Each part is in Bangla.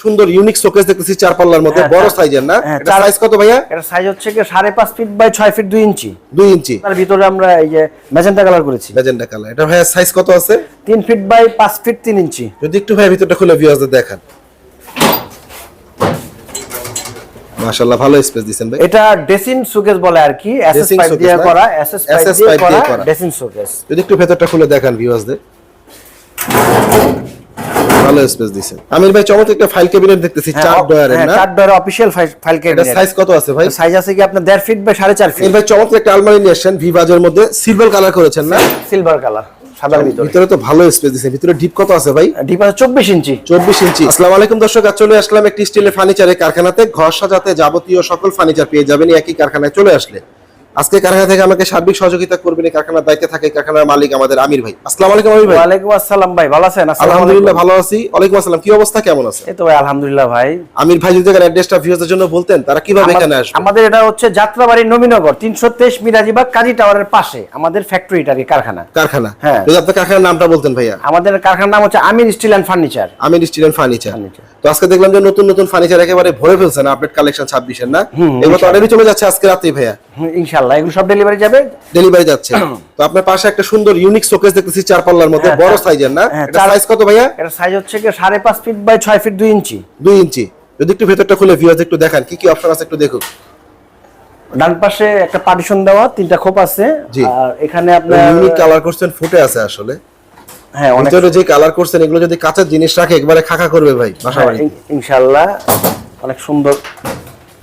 সুন্দর ইউনিক শোকেস দেখতেছি চার পাল্লার মধ্যে বড় সাইজের না? এটা সাইজ কত ভাইয়া? এটা সাইজ হচ্ছে কি 5.5 ফিট বাই 6 ফিট 2 ইঞ্চি। 2 ইঞ্চি। তার ভিতরে আমরা এই যে ম্যাজেন্টা কালার করেছি। Magenta colour. এটা ভাইয়া সাইজ কত আছে? 3 ফিট বাই 5 ফিট 3 ইঞ্চি। যদি একটু ভাইয়া ভিতরটা খুলে ভিউয়ারদের দেখান। মাশাআল্লাহ ভালো স্পেস দিবেন ভাই। এটা ড্রেসিং শোকেস বলে আর কি, এসএস পাইপ দিয়ে করা, এসএস পাইপ দিয়ে করা ড্রেসিং শোকেস। যদি একটু ভেতরটা খুলে দেখান ভিউয়ারদের। ভালো স্পেস দিবেন। আমির ভাই চমৎকার একটা ফাইল ক্যাবিনেট দেখতেছি 4 ডয়ারের না? 4 ডয়ারের অফিশিয়াল ফাইল ক্যাবিনেট। এটা সাইজ কত আছে ভাই? সাইজ আছে কি আপনার 1.5 ফিট বাই 4.5 ফিট। আমির ভাই চমৎকার একটা আলমারি নিয়ে আসেন ভিভাজের মধ্যে সিলভার কালার করেছেন না? সিলভার কালার সাদার ভিতরে। ভিতরে তো ভালো স্পেস দিবেন। ভিতরে ডিপ কত আছে ভাই? ডিপ আছে 24 ইঞ্চি। 24 ইঞ্চি। আসসালামু আলাইকুম দর্শক, আজ চলে আসলাম একটি স্টিলের ফার্নিচারের কারখানাতে। ঘর সাজাতে যাবতীয় সকল ফার্নিচার পেয়ে যাবেন একই কারখানায় চলে আসলে। আজকে কারখানা থেকে আমাকে সার্বিক সহযোগিতা করবেন এই কারখানার দায়িত্বে থাকে কারখানার মালিক আমাদের আমির ভাই। আসসালামু আলাইকুম আমির ভাই। ওয়া আলাইকুম আসসালাম ভাই, ভালো আছেন? আলহামদুলিল্লাহ ভালো আছি। ওয়ালাইকুম আসসালাম, কি অবস্থা, কেমন আছেন? এই তো ভাই আলহামদুলিল্লাহ ভাই। আমির ভাই যদি অ্যাড্রেসটা ভিউয়ারদের জন্য বলতেন তারা কিভাবে এখানে আসবে? আমাদের এটা হচ্ছে যাত্রাবাড়ি নবীনগর 323 মিরাজিবাগ কাজী টাওয়ারের পাশে আমাদের ফ্যাক্টরিটার কারখানা। কারখানা, হ্যাঁ। যদি আপনার কারখানার নামটা বলতেন ভাইয়া। আমাদের কারখানার নাম হচ্ছে Amir steel and furniture. Amir steel and furniture. তো আজকে দেখলাম যে নতুন নতুন ফার্নিচার একেবারে ভরে ফেলছেন আপডেট কালেকশন 26 এর না? এগুলো তো অলরেডি চলে যাচ্ছে আজকে রাতেই ভাইয়া। ইনশাআল্লাহ এগুলো সব ডেলিভারি যাবে। ডেলিভারি যাচ্ছে। তো আপনার পাশে একটা সুন্দর ইউনিক শোকেস দেখতেছি চার পাল্লার মধ্যে বড় সাইজের না? এটা সাইজ কত ভাইয়া? এটা সাইজ হচ্ছে কি 5.5 ফিট বাই 6 ফিট 2 ইঞ্চি। 2 ইঞ্চি। যদি একটু ভেতরটা খুলে ভিউয়ারদের একটু দেখান কি কি অপশন আছে একটু দেখুন। ডান পাশে একটা পার্টিশন দেওয়া, তিনটা খোপ আছে। আর এখানে আপনার ইউনিক কালার করছেন, ফুটে আছে আসলে। হ্যাঁ, অনেক যে কালার করছেন এগুলো যদি কাঁচের জিনিস রাখে একবারে খাকা করবে ভাই বাসাবাড়ি। ইনশাআল্লাহ অনেক সুন্দর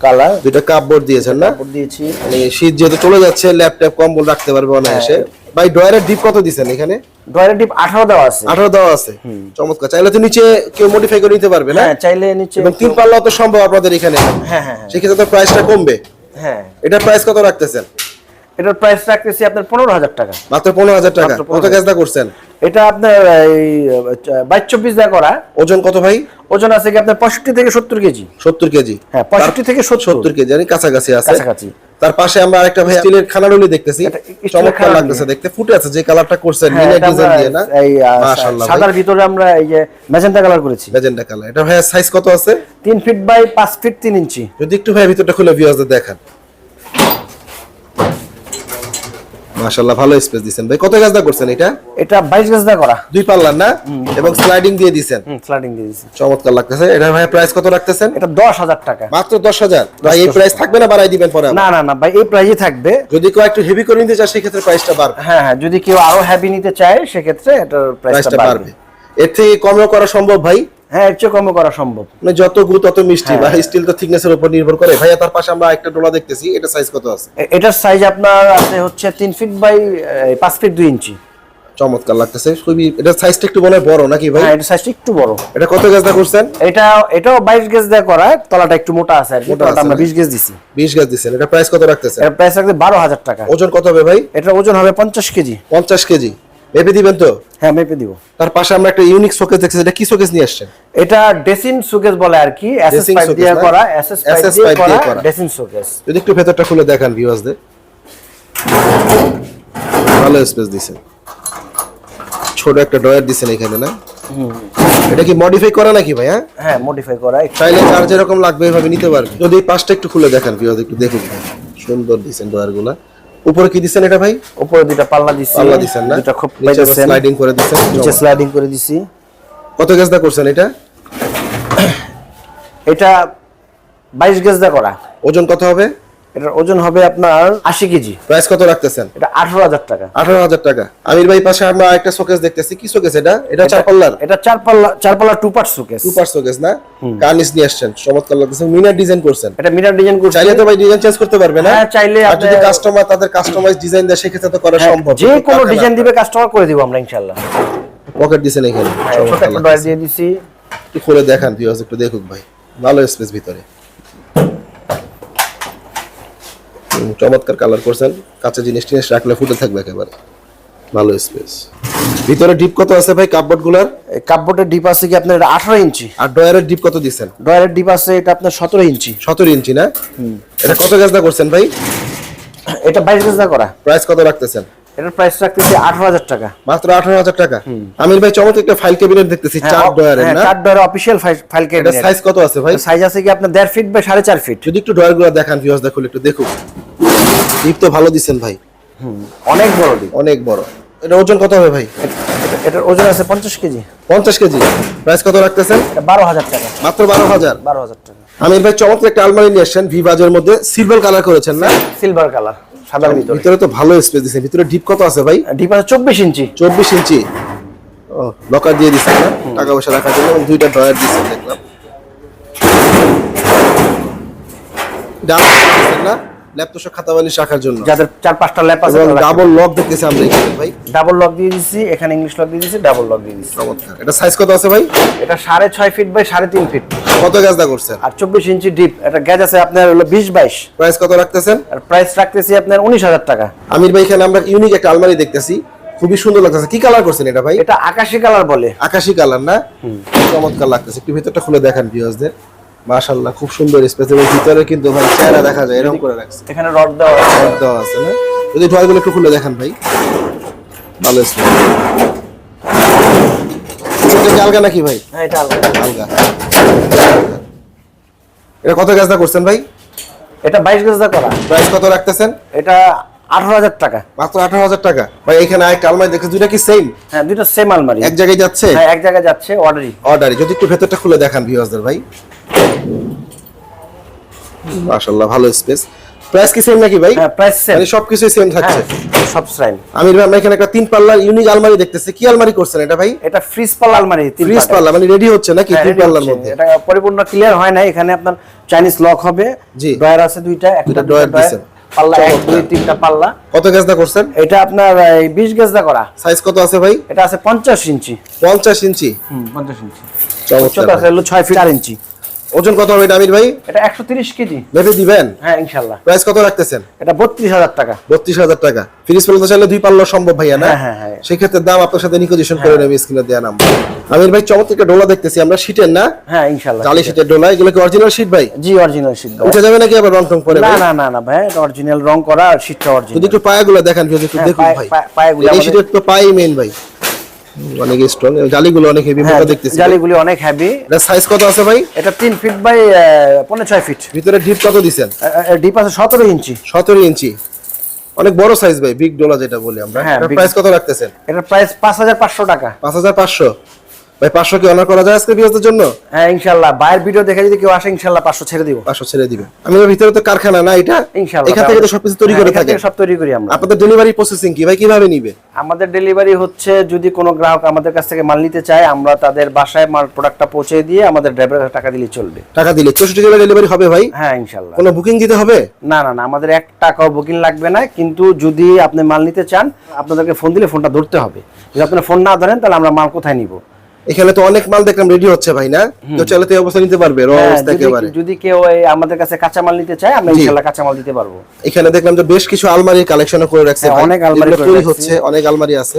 কালার। দুইটা কাপবোর্ড দিয়েছেন না? কাপড় দিয়েছি। মানে শীত যেহেতু চলে যাচ্ছে ল্যাপটপ কম্বল রাখতে পারবে অনায়াসে। ভাই ডয়ারের ডিপ কত দিবেন এখানে? ডয়ারের ডিপ 18 দেওয়া আছে। 18 দেওয়া আছে। চমৎকার। চাইলে তো নিচে কেউ মডিফাই করে নিতে পারবে না? হ্যাঁ, চাইলে নিচে। এবং 3 পাল্লাও তো সম্ভব আপনাদের এখানে। হ্যাঁ হ্যাঁ। সেক্ষেত্রে তো প্রাইসটা কমবে। হ্যাঁ। এটার প্রাইস কত রাখতেছেন? এটার প্রাইস রাখতেছি আপনার 15,000 টাকা। মাত্র 15,000 টাকা। কত গেজদা করছেন? এটা আপনার এই 22-24 দা করা। ওজন কত ভাই? ওজন আছে কি আপনার 65 থেকে 70 কেজি। 70 কেজি। হ্যাঁ, 65 থেকে 70 কেজি, মানে কাছাকাছি আছে। কাছাকাছি। তার পাশে আমরা আরেকটা ভাই স্টিলের খানারুলি দেখতেছি। চমৎকার লাগতেছে দেখতে, ফুটে আছে যে কালারটা করছেন মিনা ডিজাইন দিয়ে না? মাশাআল্লাহ। সাদার ভিতরে আমরা এই যে ম্যাজেন্টা কালার করেছি। Magenta colour. এটা ভাই সাইজ কত আছে? 3 ফিট বাই 5 ফিট 3 ইঞ্চি। যদি একটু ভাই ভিতরটা খুলে ভিউয়ারদের দেখান। মাশাআল্লাহ ভালো স্পেস দিবেন ভাই। কত গেজদা করছেন এটা? এটা 22 গেজদা করা। 2 পাল্লার না? এবং স্লাইডিং দিয়ে দিবেন। স্লাইডিং দিয়ে দিয়েছি। চমৎকার লাগতেছে। এটা ভাই প্রাইস কত রাখতেছেন? এটা 10,000 টাকা। মাত্র 10,000। ভাই এই প্রাইস থাকবে না বাড়াই দিবেন পরে? না না না ভাই, এই প্রাইসই থাকবে। যদি কেউ একটু হেভি করে নিতে চায় সেই ক্ষেত্রে প্রাইসটা বাড়বে। হ্যাঁ হ্যাঁ, যদি কেউ আরো হেভি নিতে চায় সেক্ষেত্রে এটার প্রাইসটা বাড়বে। এর থেকে কমও করা সম্ভব ভাই? হ্যাঁ, এর চেয়ে কমও করা সম্ভব। মানে যত গুড় তত মিষ্টি। ভাই স্টিল তো থিকনেসের উপর নির্ভর করে। ভাইয়া তার পাশে আমরা একটা ডোলা দেখতেছি, এটা সাইজ কত আছে? এটার সাইজ আপনার আছে হচ্ছে 3 ফিট বাই 5 ফিট 2 ইঞ্চি। চমৎকার লাগতেছে খুবই। এটার সাইজটা একটু মনে হয় বড় নাকি ভাই? হ্যাঁ, এটার সাইজটা একটু বড়। এটা কত গেজদা করছেন? এটাও 22 গেজ দিয়ে করা, তলাটা একটু মোটা আছে আর কি। তলাটা আমরা 20 গেজ দিছি। 20 গেজ দিছেন। এটা প্রাইস কত রাখতেছেন? এর প্রাইস রাখতে 12,000 টাকা। ওজন কত হবে ভাই? এটার ওজন হবে 50 কেজি। 50 কেজি। মেপে দিবেন তো? হ্যাঁ, মেপে দিব। তার পাশে আমরা একটা ইউনিক শোকেস দেখতেছি। এটা কি শোকেস নিয়ে আসছেন? এটা ড্রেসিং শোকেস বলে আর কি, এসএস পাইপ দিয়ে করা, এসএস পাইপ দিয়ে করা ড্রেসিং শোকেস। যদি একটু ভেতরটা খুলে দেখান ভিউয়ারদের। ভালো স্পেস দিছেন। ছোট একটা ডয়ার দিছেন এখানে না? এটা কি মডিফাই করা নাকি ভাই? হ্যাঁ, মডিফাই করা। চাইলে যার যেরকম লাগবে এভাবে নিতে পারবে। যদি এই পাশটা একটু খুলে দেখান ভিউয়ারদের একটু দেখুন। সুন্দর দিছেন ডয়ারগুলা। উপরে কি দিছেন এটা ভাই? উপরে দুটো পাল্লা দিছি। পাল্লা দিছেন না? দুটো খুব নিচে স্লাইডিং করে দিছেন। নিচে স্লাইডিং করে দিছি। কত গেজদা করছেন এটা? এটা 22 গেজদা করা। ওজন কত হবে? এটার ওজন হবে আপনার 80 কেজি। প্রাইস কত রাখতেছেন? এটা 18,000 টাকা। 18,000 টাকা। আমির ভাই পাশে আমরা একটা শোকেস দেখতেছি। কি শোকেস এটা? এটা চার পাল্লার? এটা চার পাল্লা 2 পার্ট শোকেস। 2 পার্ট শোকেস না? কার্নিশ নিয়ে আসছেন। চমৎকার লাগতেছে। মিনার ডিজাইন করছেন। এটা মিনার ডিজাইন করছি। চাইলে তো ভাই ডিজাইন চেঞ্জ করতে পারবে না? হ্যাঁ, চাইলে। আর যদি কাস্টমার তাদের কাস্টমাইজ ডিজাইন দেয় সেক্ষেত্রে তো করা সম্ভব। যে কোনো ডিজাইন দিবে কাস্টমার করে দিব আমরা ইনশাআল্লাহ। পকেট দিছেন এখানে। ছোট একটা ডয়ার দিয়ে দিছি। একটু খুলে দেখান ভিউয়ার্স একটু দেখুক ভাই। ভালো স্পেস ভিতরে। চমৎকার কালার করছেন। কাঁচা জিনিস রাখলে ফুটে থাকবে একেবারে। ভালো স্পেস। ভিতরে ডিপ কত আছে ভাই কাপবোর্ডগুলোর? এই কাপবোর্ডের ডিপ আছে কি আপনার 18 ইঞ্চি। আর ডয়ারের ডিপ কত দিবেন? ডয়ারের ডিপ আছে এটা আপনার 17 ইঞ্চি। 17 ইঞ্চি না? এটা কত গেজদা করছেন ভাই? এটা 22 গেজদা করা। প্রাইস কত রাখতেছেন? এটার প্রাইস রাখতেছি 18,000 টাকা। মাত্র 18,000 টাকা। আমির ভাই চমৎকার একটা ফাইল ক্যাবিনেট দেখতেছি, 4 ডয়ারের না? 4 ডয়ারের অফিশিয়াল ফাইল এটা ক্যাবিনেট। সাইজ কত আছে ভাই? সাইজ আছে কি আপনার 1.5 ফিট বাই 4.5 ফিট। যদি একটু ডয়ারগুলো দেখান ভিউয়ার্স, দেখুন একটু দেখুন। ডিপ তো ভালো দিবেন ভাই, অনেক বড় ডিপ, অনেক বড়। এটা ওজন কত হবে ভাই? এটার ওজন আছে 50 কেজি। 50 কেজি। প্রাইস কত রাখতেছেন? এটা 12,000 টাকা। মাত্র 12,000। 12,000 টাকা। আমির ভাই চমৎকার একটা আলমারি নিয়ে আসছেন, ভিভাজের মধ্যে সিলভার কালার করেছেন না? সিলভার কালার, সাদার ভিতরে। ভিতরে তো ভালো স্পেস দিয়েছেন। ভিতরে ডিপ কত আছে ভাই? ডিপ আছে 24 ইঞ্চি। 24 ইঞ্চি। ও, লকার দিয়ে দিচ্ছেন না টাকা পয়সা রাখার জন্য, এবং দুইটা ড্রয়ার দিচ্ছেন দেখলাম। ডান দিচ্ছেন না ল্যাপটপ খাতা বালিশ রাখার জন্য, যাদের 4-5টা ল্যাপ আছে। এবং ডাবল লক দেখতেছি আমরা এখানে ভাই। ডাবল লক দিয়ে দিয়েছি, এখানে ইংলিশ লক দিয়ে দিয়েছি, ডাবল লক দিয়ে দিয়েছি। চমৎকার। এটা সাইজ কত আছে ভাই? এটা 6.5 ফিট বাই 3.5 ফিট। কত গাজদা করছেন? আর 24 ইঞ্চি ডিপ। এটা গ্যাজ আছে আপনার হলো 20-22। প্রাইস কত রাখতেছেন? আর প্রাইস রাখতেছি আপনার 19,000 টাকা। আমির ভাই এখানে আমরা ইউনিক একটা আলমারি দেখতেছি, খুবই সুন্দর লাগতেছে। কি কালার করছেন এটা ভাই? এটা আকাশী কালার বলে। আকাশী কালার না? চমৎকার লাগতেছে। একটু ভিতরটা খুলে দেখান ভিউয়ার্সদের। মাশাআল্লাহ, খুব সুন্দর স্পেস, এবং ভিতরে কিন্তু ভাই চেহারা দেখা যায় এরকম করে রাখছে। এখানে রড দেওয়া আছে। রড দেওয়া আছে না? যদি ড্রয়ারগুলো একটু খুলে দেখান ভাই, ভালো স্পেস। এটা কি আলগা নাকি ভাই? হ্যাঁ, এটা আলাদা। আলগা। এটা কত গাজদা করছেন ভাই? এটা 22 গজ দা করা। প্রাইস কত রাখতেছেন? এটা 18,000 টাকা। মাত্র 18,000 টাকা। ভাই এখানে আরেকটা আলমারি দেখে, দুইটা কি সেম? হ্যাঁ, দুটো সেম আলমারি। এক জায়গায় যাচ্ছে? হ্যাঁ, এক জায়গায় যাচ্ছে, অর্ডারই। অর্ডারে। যদি একটু ভেতরটা খুলে দেখান ভিউয়ার্সদের ভাই। মাশাআল্লাহ, ভালো স্পেস। প্রাইস কি সেম নাকি ভাই? হ্যাঁ, প্রাইস সেম। মানে সবকিছু সেম থাকছে। হ্যাঁ, সব সেম। আমির ভাই আমরা এখানে একটা 3 পাল্লার ইউনিক আলমারি দেখতেছি। কি আলমারি করছেন এটা ভাই? এটা ফ্রিজ পাল্লা আলমারি। ফ্রিজ পাল্লা মানে রেডি হচ্ছে নাকি? 3 পাল্লার মধ্যে এটা পরিপূর্ণ ক্লিয়ার হয় না। এখানে আপনার চাইনিজ লক হবে। জি। ডয়ার আছে দুইটা, একটা ডয়ার দিছেন। পাল্লা 1 2 3টা পাল্লা। কত গাজদা করছেন? এটা আপনার 20 গজ দা করা। সাইজ কত আছে ভাই? এটা আছে 50 ইঞ্চি। 50 ইঞ্চি। 50 ইঞ্চি। চমৎকার উচ্চতা আছে হলো 6 ফিট 4 ইঞ্চি। ওজন কত হবে এটা আমির ভাই? এটা 130 কেজি। মেপে দিবেন? হ্যাঁ, ইনশাআল্লাহ। প্রাইস কত রাখতেছেন? এটা 32,000 টাকা। 32,000 টাকা। ফ্রিজ পাল্লা চাইলে 2 পাল্লা সম্ভব ভাইয়া না? হ্যাঁ, হ্যাঁ, হ্যাঁ। সেই ক্ষেত্রে দাম আপনার সাথে নেগোশিয়েশন করে নেবে স্ক্রিনে দেয়া নাম্বার। আমির ভাই চমৎকার একটা ডোলা দেখতেছি আমরা, শীটের না? হ্যাঁ, ইনশাআল্লাহ। জালি শীটের ডোলা। এগুলো কি অরিজিনাল শীট ভাই? জি, অরিজিনাল শীট। উঠে যাবে নাকি আবার রং টং করে না ভাই? না না না ভাই, এটা অরিজিনাল রং করা আর শীটটা যদি অরিজিনাল। একটু পায়াগুলো দেখান ভিউয়ার্স, একটু হ্যাঁ, দেখুন ভাই। পায়াগুলো এই আমাদের- শীটের তো পাই মেইন ভাই, অনেক স্ট্রং। জালিগুলো অনেক হেভি হ্যাঁ, মোটা দেখতেছি। জালিগুলি অনেক হেভি। এটা সাইজ কত আছে ভাই? এটা 3 ফিট বাই 6.5 ফিট। ভিতরে ডিপ কত দিবেন? ডিপ আছে 17 ইঞ্চি। 17 ইঞ্চি। অনেক বড় সাইজ ভাই, বিগ ডোলা যেটা বলি আমরা। হ্যাঁ, এটার big- প্রাইস কত রাখতেছেন? এটার প্রাইস 5,500 টাকা। 5,500। ভাই 500 কি অনার করা যায় আজকে ভিউয়ারদের জন্য? হ্যাঁ, ইনশাআল্লাহ। বাইরের ভিডিও দেখে যদি কেউ আসে, ইনশাআল্লাহ 500 ছেড়ে দিব। 500 ছেড়ে দিবেন। আমি এর ভিতরে তো কারখানা না এটা? ইনশাআল্লাহ। এখান থেকে তো সবকিছু তৈরি করে এখান থাকেন। থেকে সব তৈরি করি আমরা। আপনাদের ডেলিভারি প্রসেসিং কি ভাই, কিভাবে নিবে? আমাদের ডেলিভারি হচ্ছে, যদি কোনো গ্রাহক আমাদের কাছ থেকে মাল নিতে চায়, আমরা তাদের বাসায় মাল প্রোডাক্টটা পৌঁছে দিয়ে আমাদের ড্রাইভারের টাকা দিলে চলবে। টাকা দিলে 64 জেলা ডেলিভারি হবে ভাই? হ্যাঁ, ইনশাআল্লাহ। কোনো বুকিং দিতে হবে? না না না, আমাদের 1 টাকাও বুকিং লাগবে না। কিন্তু যদি আপনি মাল নিতে চান, আপনাদেরকে ফোন দিলে ফোনটা ধরতে হবে। যদি আপনারা ফোন না ধরেন, তাহলে আমরা মাল কোথায় নিব? এখানে তো অনেক মাল দেখলাম রেডি হচ্ছে ভাই না? তো চাইলে তো এই অবস্থা নিতে পারবে, র হ্যাঁ, অবস্থা একেবারে। যদি কেউ আমাদের কাছে কাঁচা মাল নিতে চায়, আমরা জি। ইনশাআল্লাহ কাঁচা মাল দিতে পারবো। এখানে দেখলাম যে বেশ কিছু আলমারির কালেকশনও করে রাখছে হ্যাঁ, ভাই। অনেক আলমারি এগুলো করে তৈরি রাখছি। হচ্ছে, অনেক আলমারি আছে,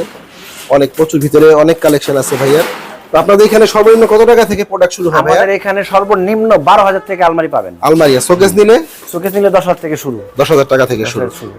অনেক প্রচুর ভিতরে অনেক কালেকশন আছে ভাইয়া। তো আপনাদের এখানে সর্বনিম্ন কত টাকা থেকে প্রোডাক্ট শুরু হবে? আমাদের এখানে সর্বনিম্ন 12,000 থেকে আলমারি পাবেন। আলমারি শোকেস নিলে শোকেস নিলে 10,000 থেকে শুরু। 10,000 টাকা থেকে শুরু। শুরু।